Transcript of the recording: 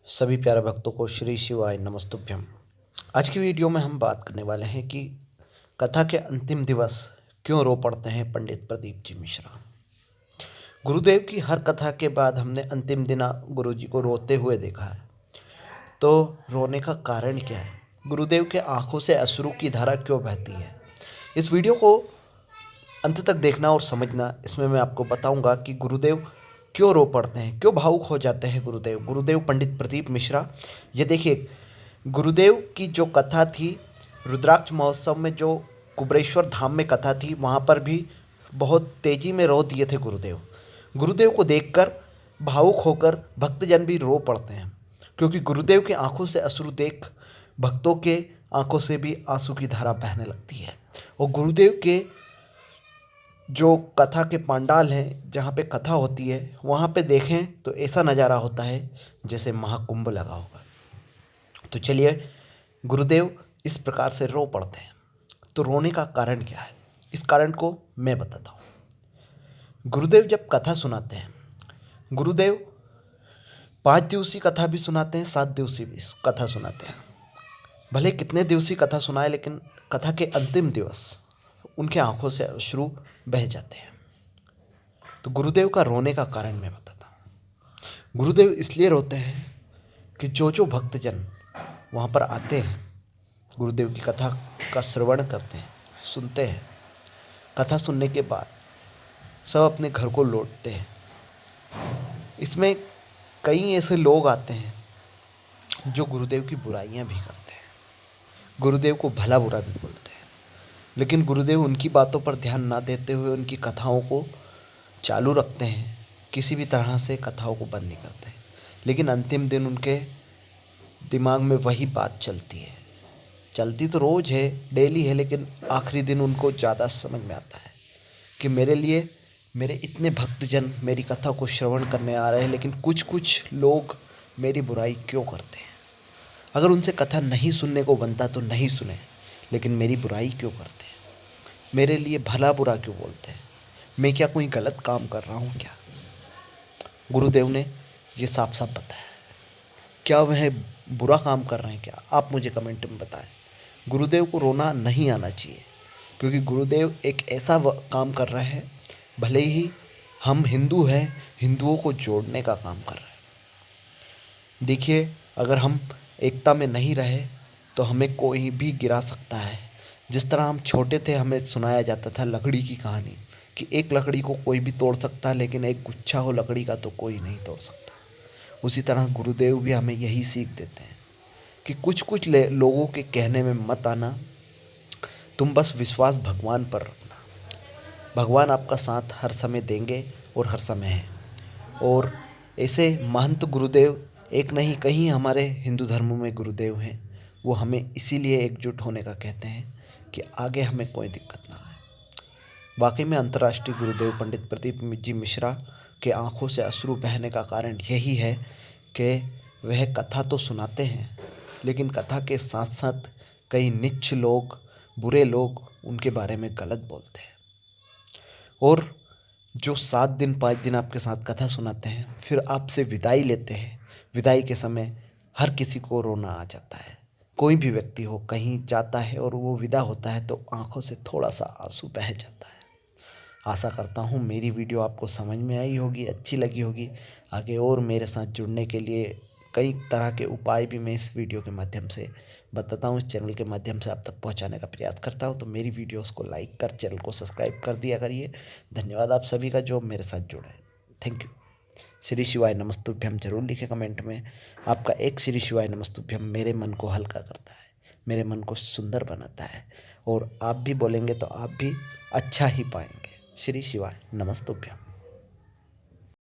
सभी प्यारे भक्तों को श्री शिवाय नमस्तुभ्यम। आज की वीडियो में हम बात करने वाले हैं कि कथा के अंतिम दिवस क्यों रो पड़ते हैं पंडित प्रदीप जी मिश्रा। गुरुदेव की हर कथा के बाद हमने अंतिम दिन गुरु जी को रोते हुए देखा है, तो रोने का कारण क्या है? गुरुदेव के आंखों से अश्रु की धारा क्यों बहती है? इस वीडियो को अंत तक देखना और समझना। इसमें मैं आपको बताऊंगा कि गुरुदेव क्यों रो पड़ते हैं, क्यों भावुक हो जाते हैं गुरुदेव पंडित प्रदीप मिश्रा। ये देखिए, गुरुदेव की जो कथा थी रुद्राक्ष महोत्सव में, जो कुबरेश्वर धाम में कथा थी, वहाँ पर भी बहुत तेजी में रो दिए थे गुरुदेव को देखकर भावुक होकर भक्तजन भी रो पड़ते हैं, क्योंकि गुरुदेव के आंखों से अश्रु देख भक्तों के आंखों से भी आंसू की धारा बहने लगती है। और गुरुदेव के जो कथा के पंडाल हैं, जहाँ पे कथा होती है, वहाँ पे देखें तो ऐसा नज़ारा होता है जैसे महाकुंभ लगा होगा। तो चलिए, गुरुदेव इस प्रकार से रो पड़ते हैं, तो रोने का कारण क्या है, इस कारण को मैं बताता हूँ। गुरुदेव जब कथा सुनाते हैं, गुरुदेव 5 दिवसीय कथा भी सुनाते हैं, 7 दिवसीय भी कथा सुनाते हैं। भले कितने दिवसीय कथा सुनाए, लेकिन कथा के अंतिम दिवस उनके आंखों से अश्रु बह जाते हैं। तो गुरुदेव का रोने का कारण मैं बताता हूँ। गुरुदेव इसलिए रोते हैं कि जो भक्तजन वहाँ पर आते हैं, गुरुदेव की कथा का श्रवण करते हैं, सुनते हैं, कथा सुनने के बाद सब अपने घर को लौटते हैं। इसमें कई ऐसे लोग आते हैं जो गुरुदेव की बुराइयां भी करते हैं, गुरुदेव को भला बुरा भी बोलते हैं, लेकिन गुरुदेव उनकी बातों पर ध्यान ना देते हुए उनकी कथाओं को चालू रखते हैं, किसी भी तरह से कथाओं को बंद नहीं करते। लेकिन अंतिम दिन उनके दिमाग में वही बात चलती है, चलती तो रोज़ है, डेली है, लेकिन आखिरी दिन उनको ज़्यादा समझ में आता है कि मेरे लिए मेरे इतने भक्तजन मेरी कथा को श्रवण करने आ रहे हैं, लेकिन कुछ लोग मेरी बुराई क्यों करते हैं। अगर उनसे कथा नहीं सुनने को बनता तो नहीं सुने, लेकिन मेरी बुराई क्यों करते हैं, मेरे लिए भला बुरा क्यों बोलते हैं, मैं क्या कोई गलत काम कर रहा हूँ क्या? गुरुदेव ने ये साफ साफ बताया। क्या वह बुरा काम कर रहे हैं क्या? आप मुझे कमेंट में बताएं। गुरुदेव को रोना नहीं आना चाहिए, क्योंकि गुरुदेव एक ऐसा काम कर रहे हैं, भले ही हम हिंदू हैं, हिंदुओं को जोड़ने का काम कर रहे हैं। देखिए, अगर हम एकता में नहीं रहे तो हमें कोई भी गिरा सकता है। जिस तरह हम छोटे थे, हमें सुनाया जाता था लकड़ी की कहानी कि एक लकड़ी को कोई भी तोड़ सकता है, लेकिन एक गुच्छा हो लकड़ी का तो कोई नहीं तोड़ सकता। उसी तरह गुरुदेव भी हमें यही सीख देते हैं कि कुछ लोगों के कहने में मत आना, तुम बस विश्वास भगवान पर रखना। भगवान आपका साथ हर समय देंगे और हर समय है। और ऐसे महंत गुरुदेव एक नहीं, कहीं हमारे हिंदू धर्म में गुरुदेव हैं। वो हमें इसीलिए एकजुट होने का कहते हैं कि आगे हमें कोई दिक्कत ना आए। वाकई में अंतर्राष्ट्रीय गुरुदेव पंडित प्रदीप जी मिश्रा के आंखों से अश्रु बहने का कारण यही है कि वह कथा तो सुनाते हैं, लेकिन कथा के साथ साथ कई नीच लोग, बुरे लोग उनके बारे में गलत बोलते हैं। और जो 7 दिन 5 दिन आपके साथ कथा सुनाते हैं, फिर आपसे विदाई लेते हैं, विदाई के समय हर किसी को रोना आ जाता है। कोई भी व्यक्ति हो, कहीं जाता है और वो विदा होता है तो आंखों से थोड़ा सा आंसू बह जाता है। आशा करता हूँ मेरी वीडियो आपको समझ में आई होगी, अच्छी लगी होगी। आगे और मेरे साथ जुड़ने के लिए कई तरह के उपाय भी मैं इस वीडियो के माध्यम से बताता हूँ, इस चैनल के माध्यम से आप तक पहुँचाने का प्रयास करता हूँ। तो मेरी वीडियोस को लाइक कर, चैनल को सब्सक्राइब कर दिया करिए। धन्यवाद आप सभी का जो मेरे साथ जुड़ा है। Thank you. श्री शिवाय नमस्तुभ्यम जरूर लिखें कमेंट में। आपका एक श्री शिवाय नमस्तुभ्यम मेरे मन को हल्का करता है, मेरे मन को सुंदर बनाता है, और आप भी बोलेंगे तो आप भी अच्छा ही पाएंगे। श्री शिवाय नमस्तुभ्यम।